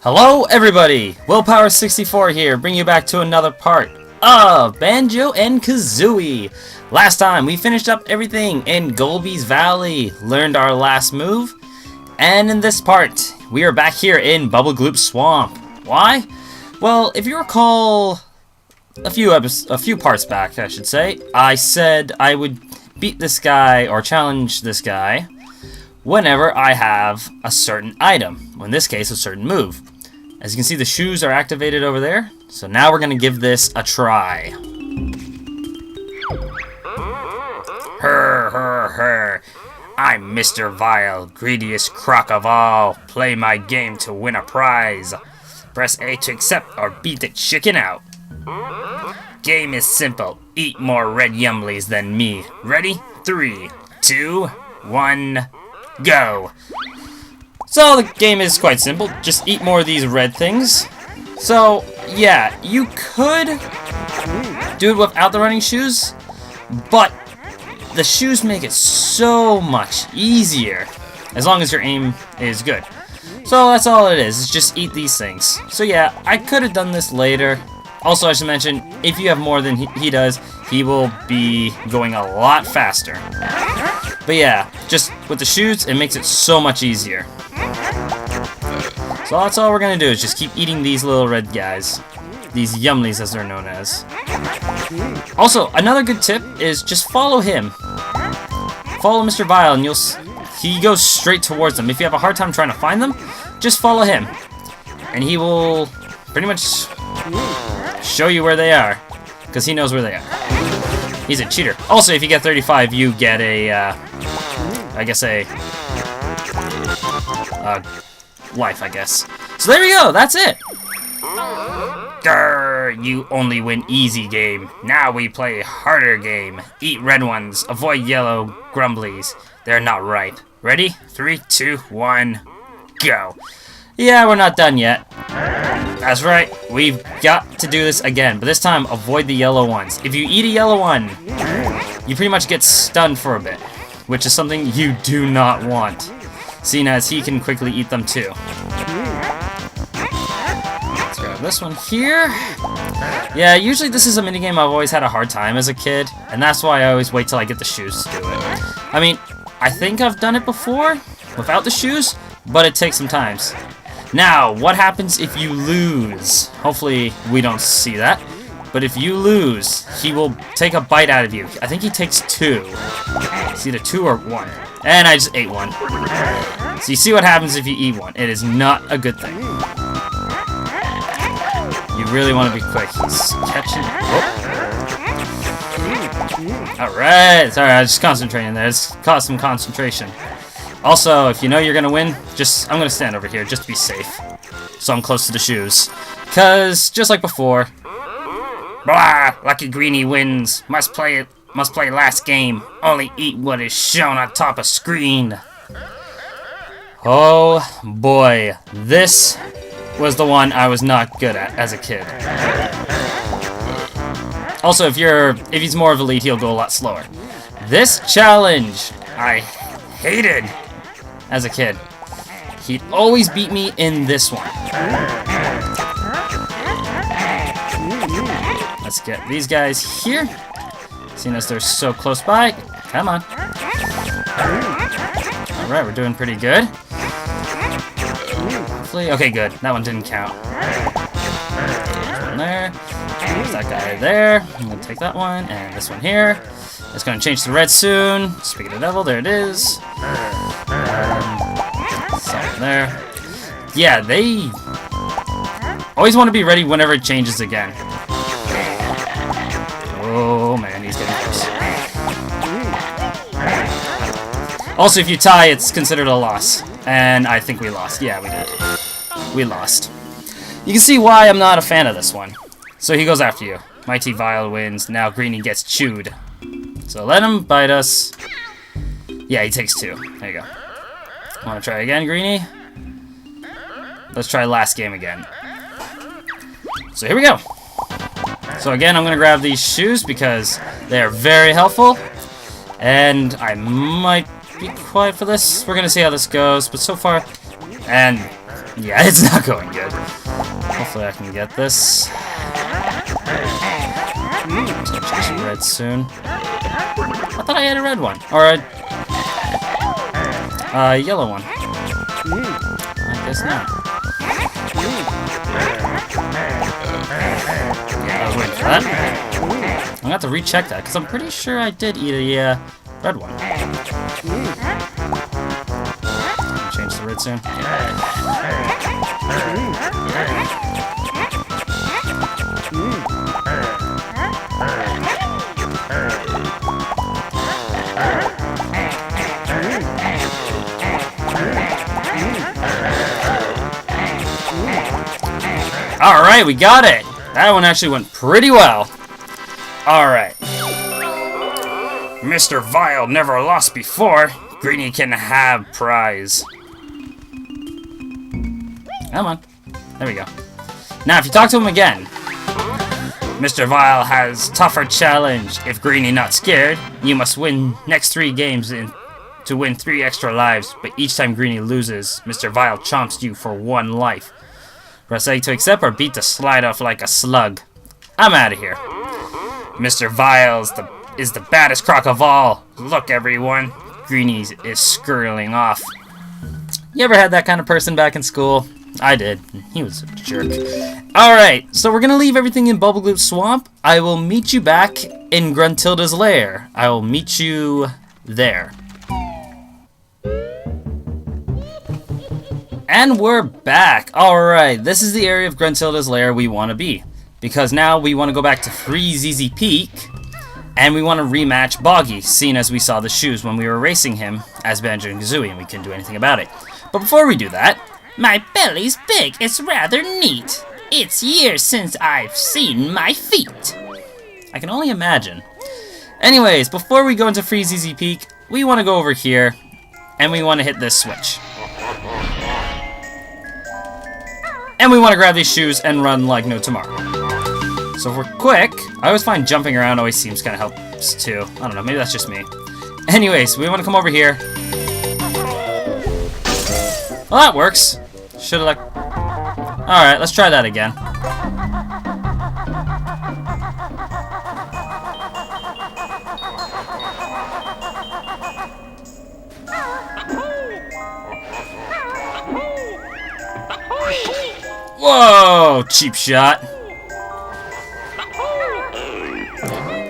Hello everybody! Willpower64 here, bringing you back to another part of Banjo and Kazooie. Last time we finished up everything in Golby's Valley, learned our last move, and in this part we are back here in Bubble Gloop Swamp. Why? Well, if you recall a few parts back, I should say, I said I would beat this guy or challenge this guy whenever I have a certain item, in this case a certain move. As you can see, the shoes are activated over there, so now we're going to give this a try. Her. I'm Mr. Vile, greediest croc of all. Play my game to win a prize. Press A to accept or beat the chicken out. Game is simple. Eat more red yumblies than me. Ready? 3, 2, 1, go. So the game is quite simple. Just eat more of these red things. So yeah, you could do it without the running shoes, but the shoes make it so much easier as long as your aim is good. So that's all it is just eat these things. So yeah, I could have done this later. Also, I should mention, if you have more than he does, he will be going a lot faster. But yeah, just with the shoes, it makes it so much easier. So that's all we're gonna do, is just keep eating these little red guys. These yumlies, as they're known as. Also, another good tip is just follow him. Follow Mr. Vile, and he goes straight towards them. If you have a hard time trying to find them, just follow him. And he will pretty much show you where they are, because he knows where they are. He's a cheater. Also, if you get 35, you get a, life, I guess. So there we go, that's it! Grrr, you only win easy game. Now we play harder game. Eat red ones, avoid yellow grumblies. They're not ripe. Ready? 3, 2, 1, go. Yeah, we're not done yet. That's right, we've got to do this again, but this time avoid the yellow ones. If you eat a yellow one, you pretty much get stunned for a bit, which is something you do not want, seeing as he can quickly eat them too. Let's grab this one here. Yeah, usually this is a minigame I've always had a hard time as a kid, and that's why I always wait till I get the shoes to do it. I mean, I think I've done it before without the shoes, but it takes some time. Now, what happens if you lose? Hopefully we don't see that. But if you lose, he will take a bite out of you. I think he takes 2. It's either 2 or 1. And I just ate 1. So you see what happens if you eat 1. It is not a good thing. You really want to be quick. He's catching. Alright. Sorry, I was just concentrating there. It's caused some concentration. Also, if you know you're gonna win, I'm gonna stand over here just to be safe, so I'm close to the shoes. Cause just like before, blah, lucky greenie wins. Must play last game. Only eat what is shown on top of screen. Oh boy, this was the one I was not good at as a kid. Also, if he's more of a lead, he'll go a lot slower. This challenge I hated as a kid. He'd always beat me in this one. Let's get these guys here, seeing as they're so close by. Come on. Alright, we're doing pretty good. Hopefully, okay, good. That one didn't count. One there. There's that guy there. I'm gonna take that one, and this one here. It's gonna change to red soon. Speak of the devil, there it is. Something there. Yeah, they always want to be ready whenever it changes again. Oh man, he's getting close. Also, if you tie, it's considered a loss. And I think we lost. Yeah, we did. We lost. You can see why I'm not a fan of this one. So he goes after you. Mighty Vile wins. Now Greenie gets chewed. So let him bite us. Yeah, he takes 2. There you go. Want to try again, Greenie? Let's try last game again. So here we go. So again, I'm going to grab these shoes because they're very helpful. And I might be quiet for this. We're going to see how this goes. But so far, and Yeah, it's not going good. Hopefully I can get this. Chase red soon. I thought I had a red one. Or a yellow one. I guess not. Yeah, I was waiting for that. I'm gonna have to recheck that, because I'm pretty sure I did eat a red one. Change the red soon. Alright, we got it! That one actually went pretty well. Alright. Mr. Vile never lost before. Greenie can have prize. Come on. There we go. Now, if you talk to him again, Mr. Vile has tougher challenge. If Greenie not scared, you must win next 3 games to win 3 extra lives. But each time Greenie loses, Mr. Vile chomps you for 1 life. Press A to accept or beat the slide off like a slug. I'm out of here. Mr. Vile is the baddest croc of all. Look, everyone. Greenie is skirling off. You ever had that kind of person back in school? I did. He was a jerk. Alright, so we're going to leave everything in Bubblegloop Swamp. I will meet you back in Gruntilda's lair. I will meet you there. And we're back. Alright, this is the area of Gruntilda's lair we want to be. Because now we want to go back to Freezeezy Peak. And we want to rematch Boggy, seeing as we saw the shoes when we were racing him as Banjo Kazooie and we couldn't do anything about it. But before we do that, my belly's big, it's rather neat. It's years since I've seen my feet. I can only imagine. Anyways, before we go into Freezeezy Peak, we want to go over here and we want to hit this switch. And we want to grab these shoes and run like no tomorrow. So if we're quick, I always find jumping around always seems kind of helps too. I don't know, maybe that's just me. Anyways, we want to come over here. Well, that works. Should've like... Alright, let's try that again. Whoa! Cheap shot.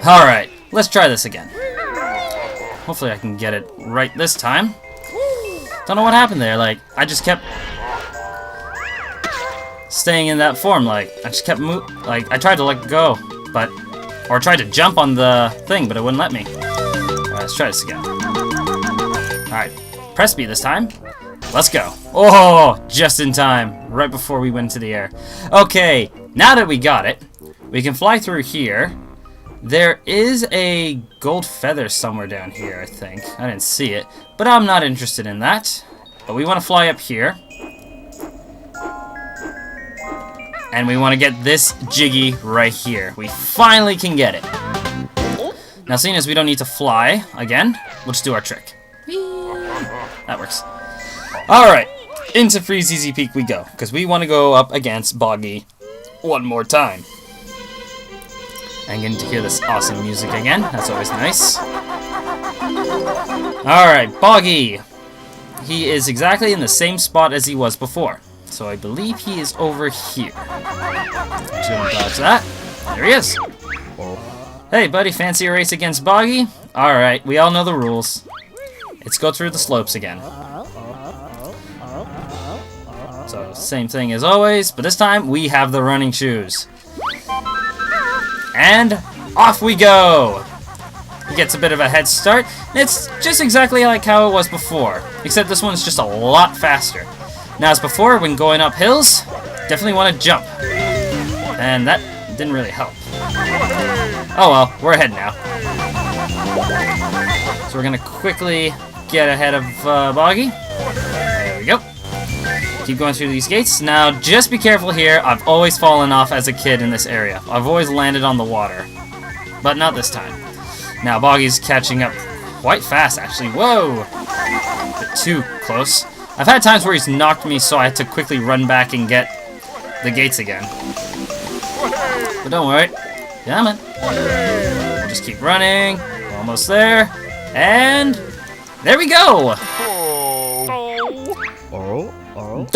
Alright, let's try this again. Hopefully I can get it right this time. Don't know what happened there, like, I just kept staying in that form, like, I just kept like, I tried to let go, but, or tried to jump on the thing, but it wouldn't let me. Alright, let's try this again. Alright, press B this time. Let's go. Oh, just in time, right before we went into the air. Okay, now that we got it, we can fly through here. There is a gold feather somewhere down here, I think. I didn't see it, but I'm not interested in that. But we want to fly up here. And we want to get this Jiggy right here. We finally can get it. Now, seeing as we don't need to fly again, we'll just do our trick. That works. Alright, into Freezeezy Peak we go, because we want to go up against Boggy one more time. And getting to hear this awesome music again. That's always nice. Alright, Boggy. He is exactly in the same spot as he was before. So I believe he is over here. Just gonna dodge that. There he is. Hey, buddy, fancy a race against Boggy? Alright, we all know the rules. Let's go through the slopes again. So, same thing as always, but this time we have the running shoes. And off we go! He gets a bit of a head start. It's just exactly like how it was before, except this one's just a lot faster. Now, as before, when going up hills, definitely want to jump. And that didn't really help. Oh well, we're ahead now. So we're going to quickly get ahead of Boggy. There we go. Keep going through these gates. Now, just be careful here. I've always fallen off as a kid in this area. I've always landed on the water. But not this time. Now, Boggy's catching up quite fast, actually. Whoa! A bit too close. I've had times where he's knocked me, so I had to quickly run back and get the gates again. But don't worry. Come on. We'll just keep running. Almost there. And there we go!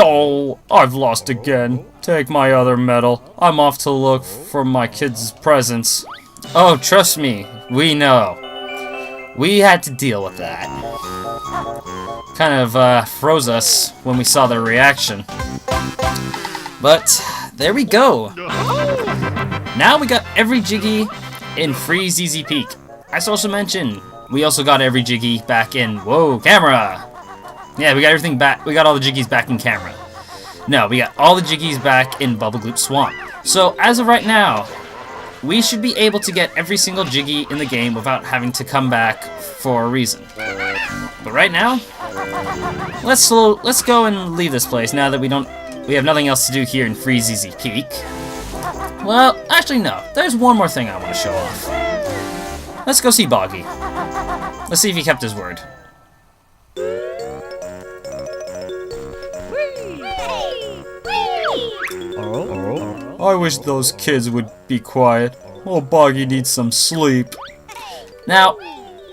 Oh, I've lost again. Take my other medal. I'm off to look for my kids' presents. Oh, trust me, we know. We had to deal with that. Kind of froze us when we saw their reaction. But there we go. Now we got every Jiggy in free ZZ Peak. I should also mention, we also got every Jiggy back in... Whoa, camera! Yeah, we got everything back. We got all the Jiggies back in camera. No, we got all the Jiggies back in Bubble Gloop Swamp. So, as of right now, we should be able to get every single Jiggy in the game without having to come back for a reason. But right now, let's go and leave this place now that we have nothing else to do here in Free ZZ Peak. Well, actually no. There's one more thing I want to show off. Let's go see Boggy. Let's see if he kept his word. I wish those kids would be quiet. Oh, Boggy needs some sleep. Now,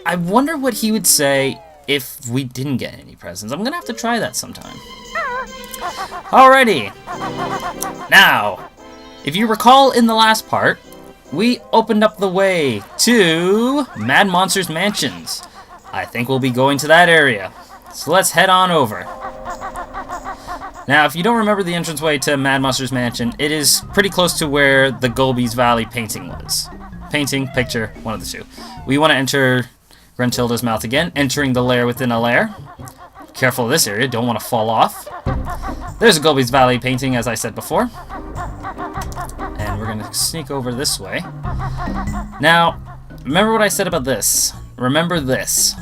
I wonder what he would say if we didn't get any presents. I'm gonna have to try that sometime. Alrighty. Now, if you recall in the last part, we opened up the way to Mad Monster's Mansions. I think we'll be going to that area. So let's head on over. Now, if you don't remember the entranceway to Mad Monster's Mansion, it is pretty close to where the Golby's Valley painting was. Painting, picture, one of the two. We want to enter Gruntilda's mouth again, entering the lair within a lair. Careful of this area, don't want to fall off. There's a Golby's Valley painting, as I said before. And we're going to sneak over this way. Now, remember what I said about this. Remember this.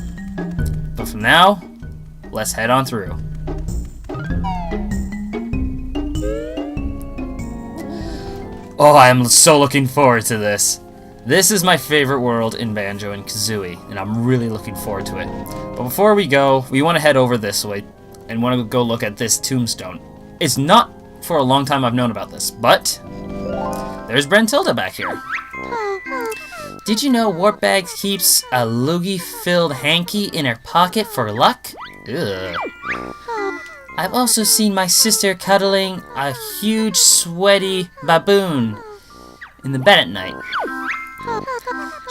But from now, let's head on through. Oh, I am so looking forward to this. This is my favorite world in Banjo and Kazooie, and I'm really looking forward to it. But before we go, we want to head over this way and want to go look at this tombstone. It's not for a long time I've known about this, but there's Brentilda back here. Did you know Wartbag keeps a loogie-filled hanky in her pocket for luck? Ugh. I've also seen my sister cuddling a huge, sweaty baboon in the bed at night.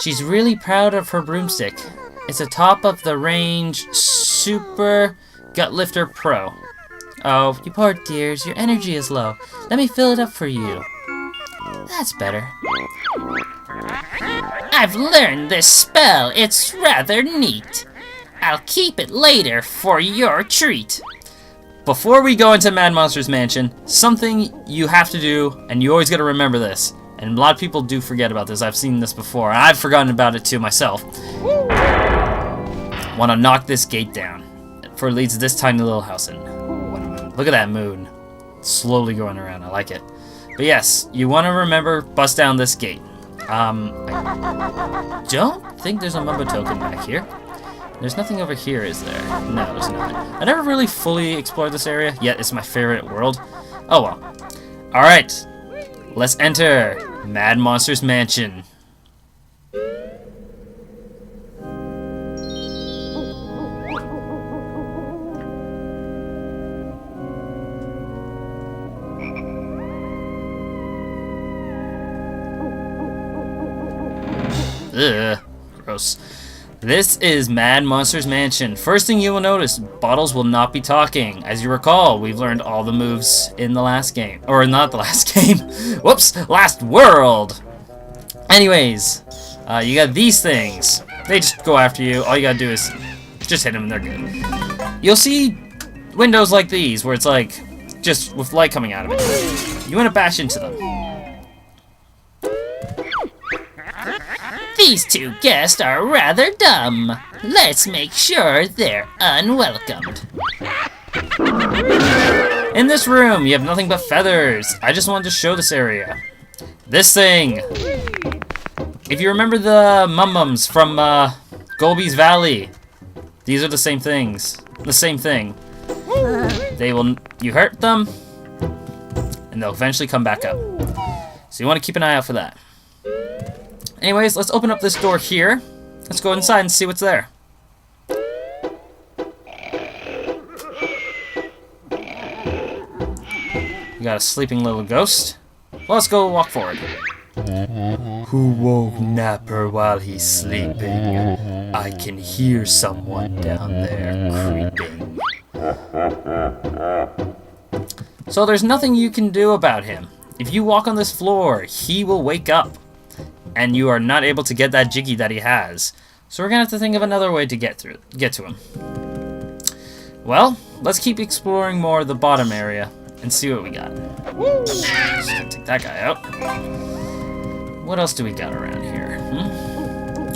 She's really proud of her broomstick. It's a top-of-the-range Super Gut Lifter Pro. Oh, you poor dears, your energy is low. Let me fill it up for you. That's better. I've learned this spell. It's rather neat. I'll keep it later for your treat. Before we go into Mad Monster's Mansion, something you have to do, and you always got to remember this, and a lot of people do forget about this. I've seen this before, and I've forgotten about it too myself. Want to knock this gate down, for it leads to this tiny little house. And what a moon. Look at that moon. Slowly going around. I like it. But yes, you want to remember, bust down this gate. I don't think there's a Mumbo token back here. There's nothing over here, is there? No, there's not. I never really fully explored this area, yet it's my favorite world. Oh well. Alright, let's enter Mad Monster's Mansion. Ugh, gross. This is Mad Monster's Mansion. First thing you will notice, bottles will not be talking. As you recall, we've learned all the moves in the last game. Or not the last game. Whoops! Last world! Anyways, you got these things. They just go after you. All you gotta do is just hit them and they're good. You'll see windows like these where it's like, just with light coming out of it. You wanna bash into them. These two guests are rather dumb. Let's make sure they're unwelcomed. In this room, you have nothing but feathers. I just wanted to show this area. This thing. If you remember the Mum-Mums from Golby's Valley, these are the same things. The same thing. You hurt them, and they'll eventually come back up. So you want to keep an eye out for that. Anyways, let's open up this door here. Let's go inside and see what's there. We got a sleeping little ghost. Well, let's go walk forward. Who won't nap her while he's sleeping? I can hear someone down there creeping. So there's nothing you can do about him. If you walk on this floor, he will wake up. And you are not able to get that Jiggy that he has. So we're gonna have to think of another way to get to him. Well, let's keep exploring more of the bottom area and see what we got. Just gonna take that guy out. What else do we got around here?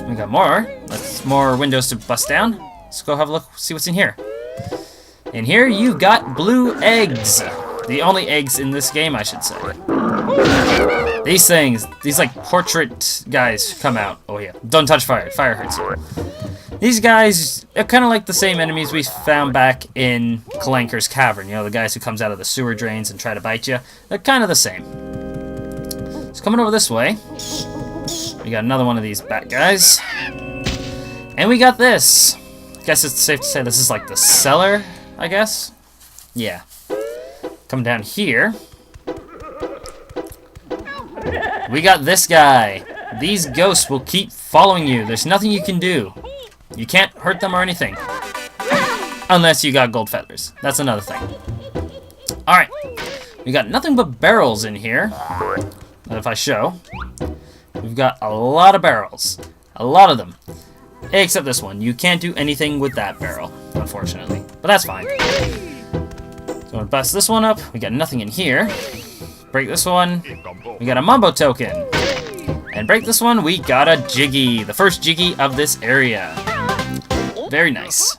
We got more windows to bust down. Let's go have a look, see what's in here. In here, you got blue eggs. The only eggs in this game, I should say. These things, these like portrait guys come out. Oh yeah, don't touch fire. Fire hurts you. These guys are kind of like the same enemies we found back in Kalanker's Cavern. You know, the guys who comes out of the sewer drains and try to bite you. They're kind of the same. So coming over this way, we got another one of these bat guys. And we got this. I guess it's safe to say this is like the cellar, I guess. Yeah. Come down here. We got this guy. These ghosts will keep following you. There's nothing you can do. You can't hurt them or anything. Unless you got gold feathers. That's another thing. Alright. We got nothing but barrels in here. And if I show, we've got a lot of barrels. A lot of them. Except this one. You can't do anything with that barrel, unfortunately. But that's fine. So I'm gonna bust this one up. We got nothing in here. Break this one. We got a Mambo token. And break this one, we got a Jiggy. The first Jiggy of this area. Very nice.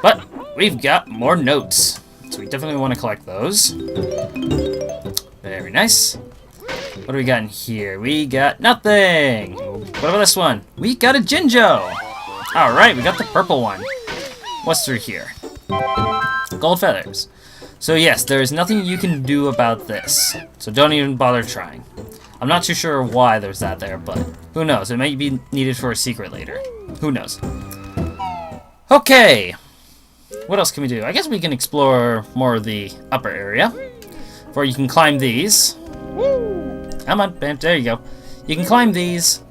But we've got more notes. So we definitely want to collect those. Very nice. What do we got in here? We got nothing. What about this one? We got a Jinjo. Alright, we got the purple one. What's through here? Gold feathers. So yes, there is nothing you can do about this. So don't even bother trying. I'm not too sure why there's that there, but who knows? It may be needed for a secret later. Who knows? Okay. What else can we do? I guess we can explore more of the upper area. Where you can climb these. Come on, bam, there you go. You can climb these,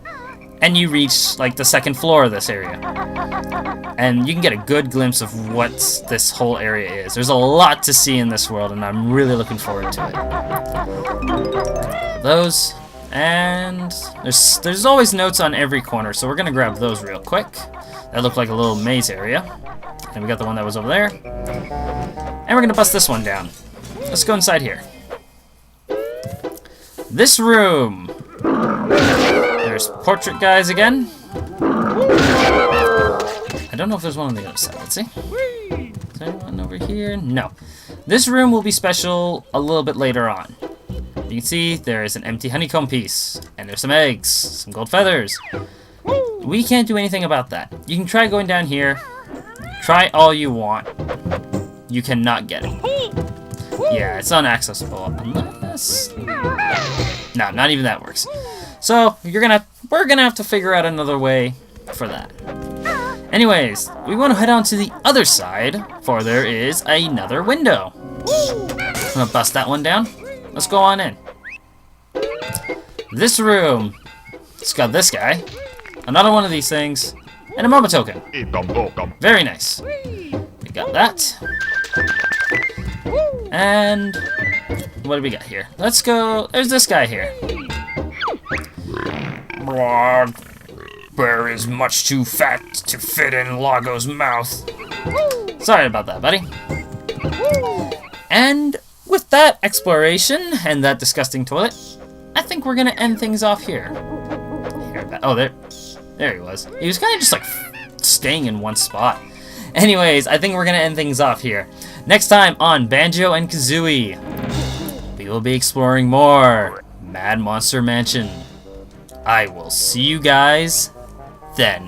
and you reach like the second floor of this area. And you can get a good glimpse of what this whole area is. There's a lot to see in this world, and I'm really looking forward to it. Those, and there's always notes on every corner, so we're gonna grab those real quick. That looked like a little maze area. And we got the one that was over there. And we're gonna bust this one down. Let's go inside here. This room. There's portrait guys again. I don't know if there's one on the other side. Let's see. Is there anyone over here? No. This room will be special a little bit later on. You can see there is an empty honeycomb piece. And there's some eggs. Some gold feathers. We can't do anything about that. You can try going down here. Try all you want. You cannot get it. Yeah, it's unaccessible unless... No, not even that works. So, we're gonna have to figure out another way for that. Anyways, we want to head on to the other side, for there is another window. I'm gonna bust that one down. Let's go on in. This room, it's got this guy, another one of these things, and a Momo token. Very nice. We got that. And what do we got here? Let's go. There's this guy here. Bear is much too fat to fit in Lago's mouth. Sorry about that, buddy. And with that exploration and that disgusting toilet, I think we're gonna end things off here. Oh, there he was. He was kind of just like staying in one spot. Anyways, I think we're gonna end things off here. Next time on Banjo and Kazooie, we will be exploring more Mad Monster Mansion. I will see you guys then.